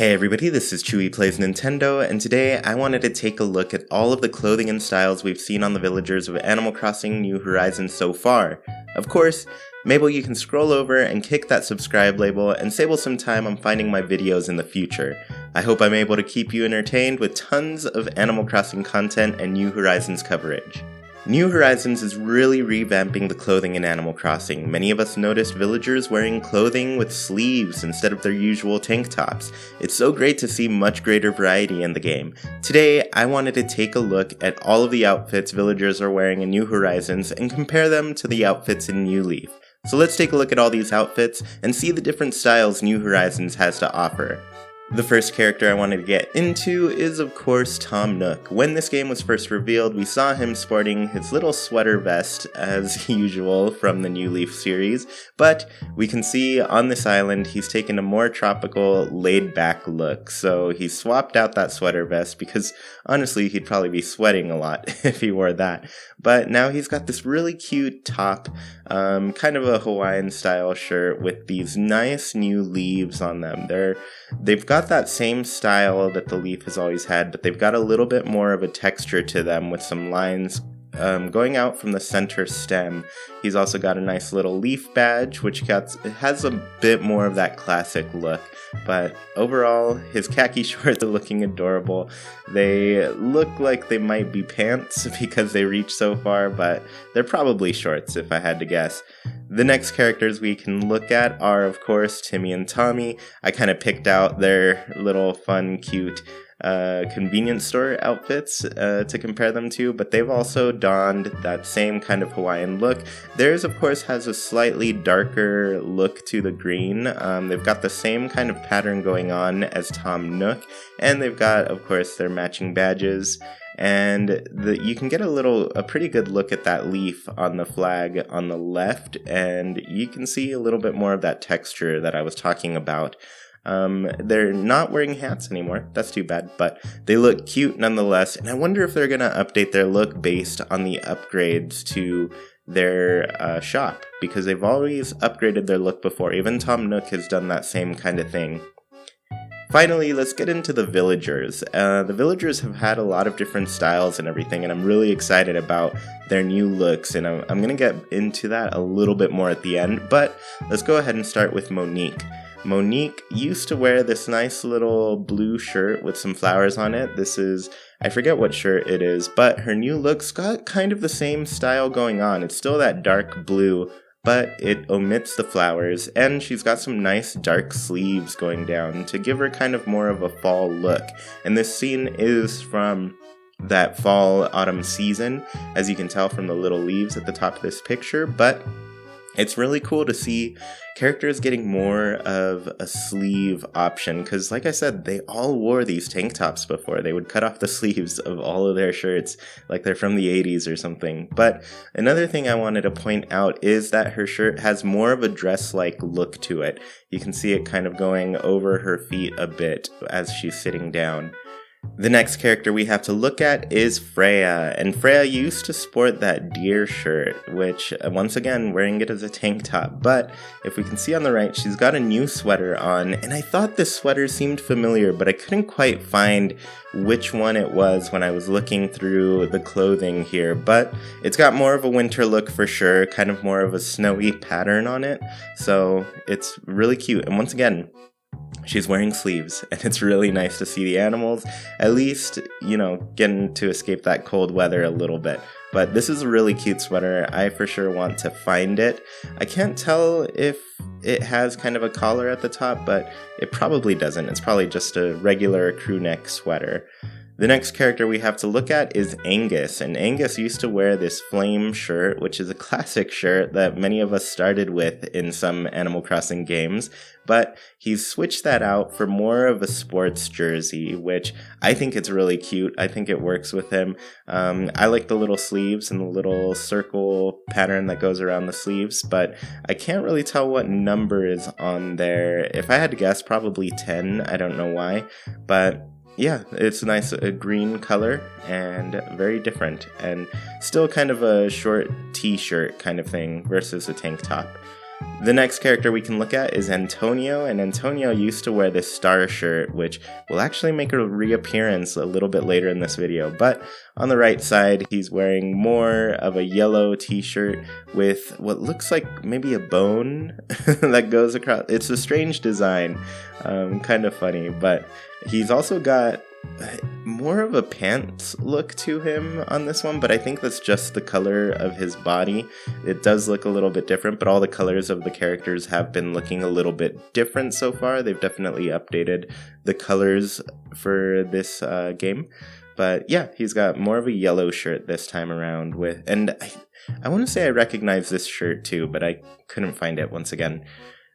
Hey everybody, this is Chewie Plays Nintendo, and today I wanted to take a look at all of the clothing and styles we've seen on the villagers of Animal Crossing New Horizons so far. Of course, maybe you can scroll over and kick that subscribe label and save some time on finding my videos in the future. I hope I'm able to keep you entertained with tons of Animal Crossing content and New Horizons coverage. New Horizons is really revamping the clothing in Animal Crossing. Many of us noticed villagers wearing clothing with sleeves instead of their usual tank tops. It's so great to see much greater variety in the game. Today, I wanted to take a look at all of the outfits villagers are wearing in New Horizons and compare them to the outfits in New Leaf. So let's take a look at all these outfits and see the different styles New Horizons has to offer. The first character I wanted to get into is, of course, Tom Nook. When this game was first revealed, we saw him sporting his little sweater vest, as usual, from the New Leaf series, but we can see on this island he's taken a more tropical, laid-back look, so he swapped out that sweater vest because, honestly, he'd probably be sweating a lot if he wore that. But now he's got this really cute top, kind of a Hawaiian-style shirt with these nice new leaves on them. They've got that same style that the leaf has always had, but they've got a little bit more of a texture to them with some lines going out from the center stem. He's also got a nice little leaf badge, which has a bit more of that classic look. But overall, his khaki shorts are looking adorable. They look like they might be pants because they reach so far, but they're probably shorts if I had to guess. The next characters we can look at are, of course, Timmy and Tommy. I kind of picked out their little fun, cute convenience store outfits to compare them to, but they've also donned that same kind of Hawaiian look. Theirs, of course, has a slightly darker look to the green. They've got the same kind of pattern going on as Tom Nook, and they've got, of course, their matching badges. And you can get a pretty good look at that leaf on the flag on the left, and you can see a little bit more of that texture that I was talking about. They're not wearing hats anymore, that's too bad, but they look cute nonetheless, and I wonder if they're going to update their look based on the upgrades to their shop, because they've always upgraded their look before. Even Tom Nook has done that same kind of thing. Finally, let's get into the villagers. The villagers have had a lot of different styles and everything, and I'm really excited about their new looks, and I'm going to get into that a little bit more at the end, but let's go ahead and start with Monique. Monique used to wear this nice little blue shirt with some flowers on it. I forget what shirt it is, but her new look's got kind of the same style going on. It's still that dark blue, but it omits the flowers, and she's got some nice dark sleeves going down to give her kind of more of a fall look. And this scene is from that fall-autumn season, as you can tell from the little leaves at the top of this picture, but it's really cool to see characters getting more of a sleeve option, because like I said, they all wore these tank tops before. They would cut off the sleeves of all of their shirts like they're from the 80s or something. But another thing I wanted to point out is that her shirt has more of a dress-like look to it. You can see it kind of going over her feet a bit as she's sitting down. The next character we have to look at is Freya, and Freya used to sport that deer shirt, which, once again, wearing it as a tank top, but if we can see on the right, she's got a new sweater on, and I thought this sweater seemed familiar, but I couldn't quite find which one it was when I was looking through the clothing here, but it's got more of a winter look for sure, kind of more of a snowy pattern on it, so it's really cute, and once again, she's wearing sleeves, and it's really nice to see the animals, at least, getting to escape that cold weather a little bit. But this is a really cute sweater. I for sure want to find it. I can't tell if it has kind of a collar at the top, but it probably doesn't. It's probably just a regular crew neck sweater. The next character we have to look at is Angus, and Angus used to wear this flame shirt, which is a classic shirt that many of us started with in some Animal Crossing games, but he's switched that out for more of a sports jersey, which I think it's really cute. I think it works with him. I like the little sleeves and the little circle pattern that goes around the sleeves, but I can't really tell what number is on there. If I had to guess, probably 10. I don't know why, but yeah, it's nice, a green color, and very different, and still kind of a short t-shirt kind of thing versus a tank top. The next character we can look at is Antonio, and Antonio used to wear this star shirt, which will actually make a reappearance a little bit later in this video. But on the right side, he's wearing more of a yellow t-shirt with what looks like maybe a bone that goes across. It's a strange design, kind of funny, but he's also got more of a pants look to him on this one, but I think that's just the color of his body. It does look a little bit different, but all the colors of the characters have been looking a little bit different so far. They've definitely updated the colors for this game. But yeah, he's got more of a yellow shirt this time around with, and I want to say I recognize this shirt too, but I couldn't find it once again.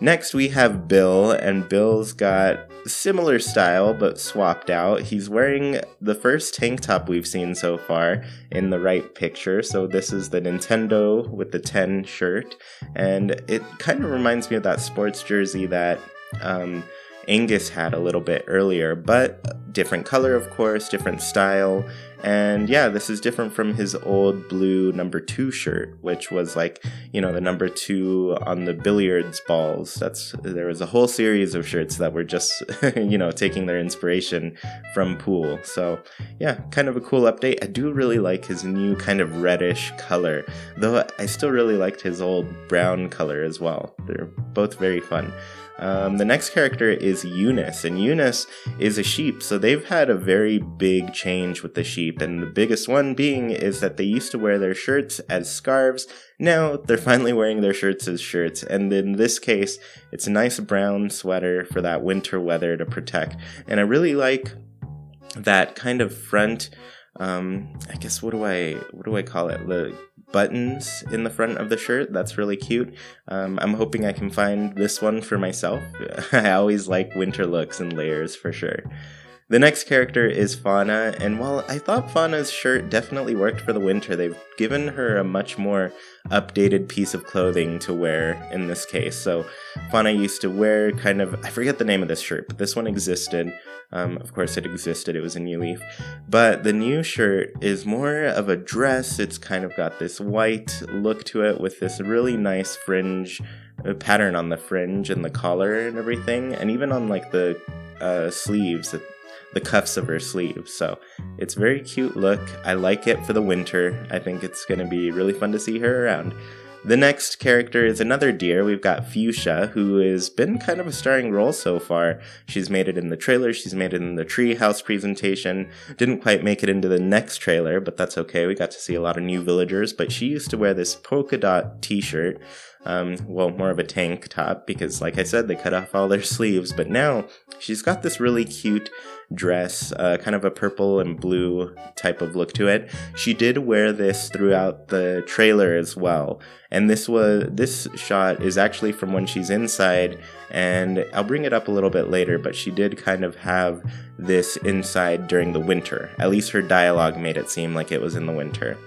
Next we have Bill, and Bill's got similar style but swapped out. He's wearing the first tank top we've seen so far in the right picture. So this is the Nintendo with the 10 shirt, and it kind of reminds me of that sports jersey that Angus had a little bit earlier, but different color, of course, different style. And yeah, this is different from his old blue number 2 shirt, which was like, you know, the number 2 on the billiards balls. There was a whole series of shirts that were just, you know, taking their inspiration from pool. So yeah, kind of a cool update. I do really like his new kind of reddish color, though I still really liked his old brown color as well. They're both very fun. The next character is Eunice, and Eunice is a sheep, so they've had a very big change with the sheep, and the biggest one being is that they used to wear their shirts as scarves. Now they're finally wearing their shirts as shirts, and in this case, it's a nice brown sweater for that winter weather to protect, and I really like that kind of front, I guess, what do I call it? The buttons in the front of the shirt. That's really cute. I'm hoping I can find this one for myself. I always like winter looks and layers for sure. The next character is Fauna, and while I thought Fauna's shirt definitely worked for the winter, they've given her a much more updated piece of clothing to wear in this case. So Fauna used to wear kind of, I forget the name of this shirt, but this one existed. Of course it existed, it was a new leaf. But the new shirt is more of a dress. It's kind of got this white look to it with this really nice fringe pattern on the fringe and the collar and everything, and even on like the sleeves, the cuffs of her sleeves. So it's a very cute look. I like it for the winter. I think it's going to be really fun to see her around. The next character is another deer. We've got Fuchsia, who has been kind of a starring role so far. She's made it in the trailer, she's made it in the treehouse presentation. Didn't quite make it into the next trailer, but that's okay. We got to see a lot of new villagers, but she used to wear this polka dot t-shirt. Well, more of a tank top, because like I said, they cut off all their sleeves, but now she's got this really cute dress, kind of a purple and blue type of look to it. She did wear this throughout the trailer as well, and this shot is actually from when she's inside, and I'll bring it up a little bit later, but she did kind of have this inside during the winter. At least her dialogue made it seem like it was in the winter.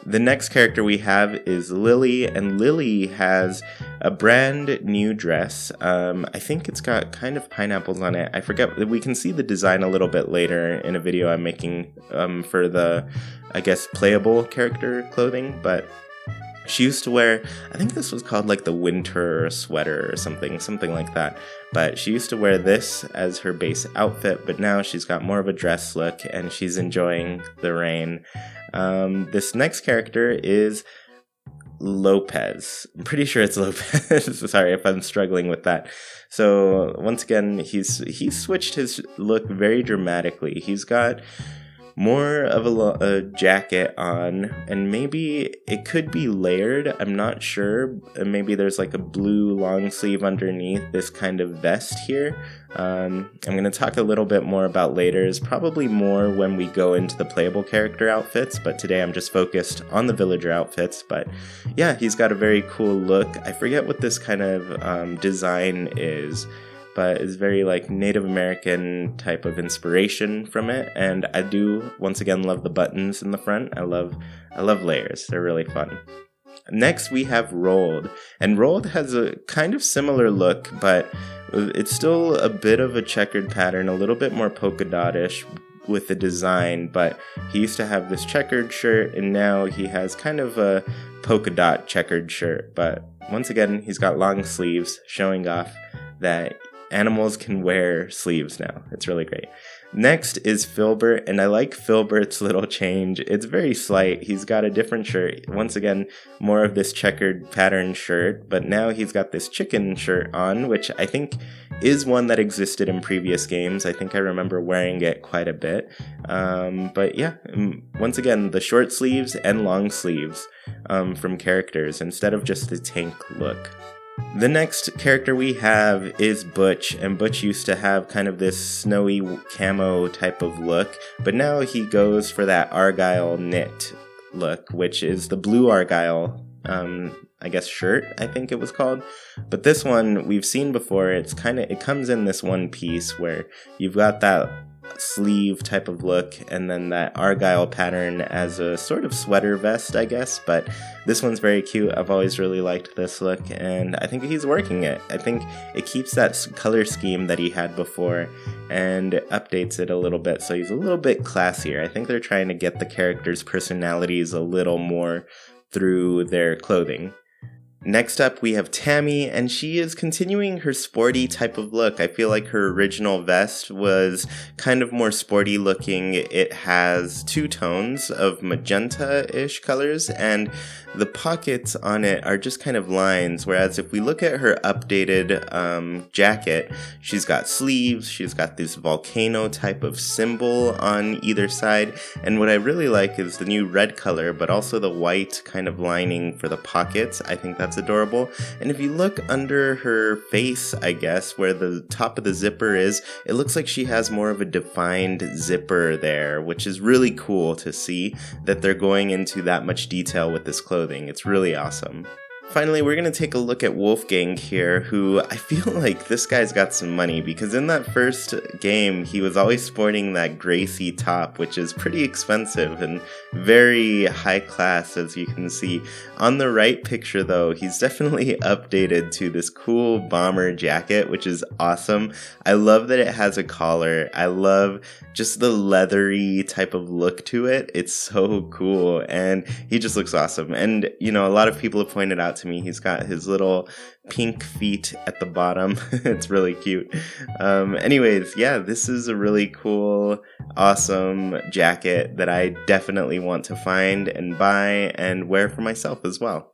The next character we have is Lily, and Lily has a brand new dress. I think it's got kind of pineapples on it. I forget. We can see the design a little bit later in a video I'm making for the, I guess, playable character clothing, but she used to wear, I think this was called like the winter sweater or something like that. But she used to wear this as her base outfit, but now she's got more of a dress look and she's enjoying the rain. This next character is Lopez. I'm pretty sure it's Lopez. Sorry if I'm struggling with that. So once again, he's switched his look very dramatically. He's got more of a jacket on, and maybe it could be layered, I'm not sure. Maybe there's like a blue long sleeve underneath this kind of vest here. I'm going to talk a little bit more about layers, probably more when we go into the playable character outfits, but today I'm just focused on the villager outfits. But yeah, he's got a very cool look. I forget what this kind of design is, but it's very like Native American type of inspiration from it, and I do once again love the buttons in the front. I love layers. They're really fun. Next we have Rolled, and Rolled has a kind of similar look, but it's still a bit of a checkered pattern, a little bit more polka dot-ish with the design, but he used to have this checkered shirt, and now he has kind of a polka dot checkered shirt, but once again, he's got long sleeves, showing off that animals can wear sleeves now. It's really great. Next is Filbert, and I like Filbert's little change. It's very slight. He's got a different shirt. Once again, more of this checkered pattern shirt, but now he's got this chicken shirt on, which I think is one that existed in previous games. I think I remember wearing it quite a bit. But yeah, once again, the short sleeves and long sleeves from characters instead of just the tank look. The next character we have is Butch, and Butch used to have kind of this snowy camo type of look, but now he goes for that Argyle knit look, which is the blue Argyle, I guess shirt, I think it was called. But this one we've seen before. It comes in this one piece where you've got that sleeve type of look and then that Argyle pattern as a sort of sweater vest, I guess, but this one's very cute. I've always really liked this look and I think he's working it. I think it keeps that color scheme that he had before and updates it a little bit so he's a little bit classier. I think they're trying to get the characters' personalities a little more through their clothing. Next up, we have Tammy, and she is continuing her sporty type of look. I feel like her original vest was kind of more sporty looking. It has two tones of magenta-ish colors, and the pockets on it are just kind of lines, whereas if we look at her updated jacket, she's got sleeves, she's got this volcano type of symbol on either side, and what I really like is the new red color, but also the white kind of lining for the pockets. I think that's adorable. And if you look under her face, I guess, where the top of the zipper is, it looks like she has more of a defined zipper there, which is really cool to see that they're going into that much detail with this clothing. It's really awesome. Finally, we're going to take a look at Wolfgang here, who I feel like this guy's got some money, because in that first game, he was always sporting that Gracie top, which is pretty expensive and very high class, as you can see. On the right picture, though, he's definitely updated to this cool bomber jacket, which is awesome. I love that it has a collar. I love just the leathery type of look to it. It's so cool, and he just looks awesome. And, you know, a lot of people have pointed out to me, he's got his little pink feet at the bottom. It's really cute. Anyways, yeah, this is a really cool, awesome jacket that I definitely want to find and buy and wear for myself as well.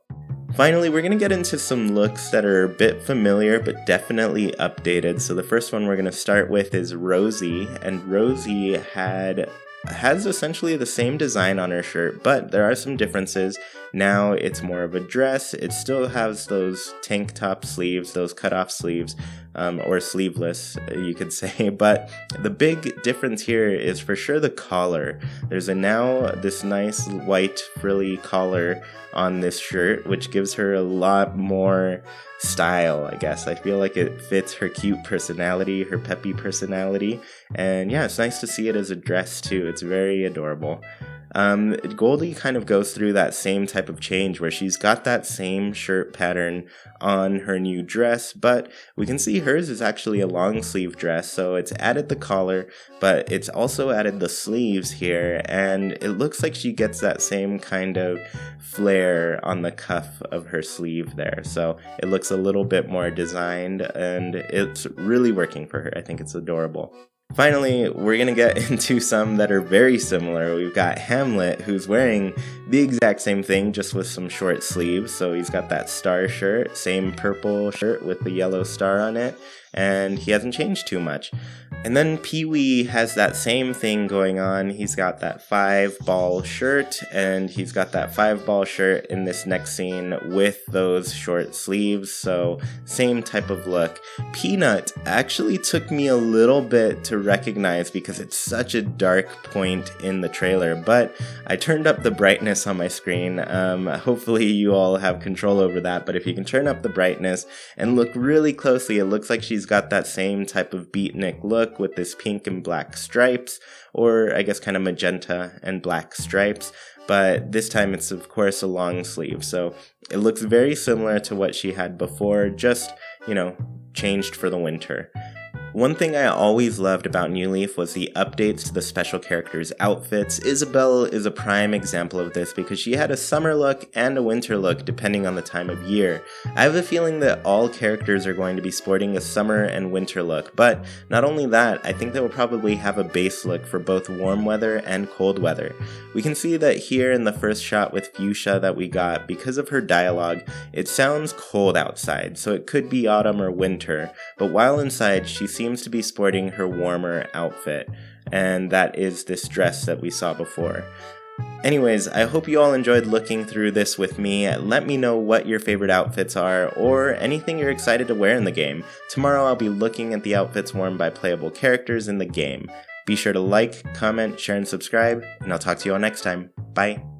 Finally, we're going to get into some looks that are a bit familiar, but definitely updated. So the first one we're going to start with is Rosie, and Rosie has essentially the same design on her shirt, but there are some differences. Now it's more of a dress. It still has those tank top sleeves, those cut-off sleeves, or sleeveless, you could say. But the big difference here is for sure the collar. There's now this nice white frilly collar on this shirt, which gives her a lot more style, I guess. I feel like it fits her cute personality, her peppy personality. And yeah, it's nice to see it as a dress too. It's very adorable. Goldy kind of goes through that same type of change where she's got that same shirt pattern on her new dress, but we can see hers is actually a long sleeve dress, so it's added the collar, but it's also added the sleeves here, and it looks like she gets that same kind of flare on the cuff of her sleeve there, so it looks a little bit more designed, and it's really working for her. I think it's adorable. Finally, we're going to get into some that are very similar. We've got Hamlet, who's wearing the exact same thing, just with some short sleeves. So he's got that star shirt, same purple shirt with the yellow star on it, and he hasn't changed too much. And then Peewee has that same thing going on. He's got that 5-ball shirt, and he's got that 5-ball shirt in this next scene with those short sleeves, so same type of look. Pnut actually took me a little bit to recognize because it's such a dark point in the trailer, but I turned up the brightness on my screen. Hopefully you all have control over that, but if you can turn up the brightness and look really closely, it looks like she's got that same type of beatnik look with this pink and black stripes, or I guess kind of magenta and black stripes, but this time it's of course a long sleeve, so it looks very similar to what she had before, just, you know, changed for the winter. One thing I always loved about New Leaf was the updates to the special characters' outfits. Isabelle is a prime example of this because she had a summer look and a winter look depending on the time of year. I have a feeling that all characters are going to be sporting a summer and winter look, but not only that, I think they will probably have a base look for both warm weather and cold weather. We can see that here in the first shot with Fuchsia that we got, because of her dialogue, it sounds cold outside, so it could be autumn or winter, but while inside she seems to be sporting her warmer outfit, and that is this dress that we saw before. Anyways, I hope you all enjoyed looking through this with me. Let me know what your favorite outfits are, or anything you're excited to wear in the game. Tomorrow I'll be looking at the outfits worn by playable characters in the game. Be sure to like, comment, share, and subscribe, and I'll talk to you all next time. Bye!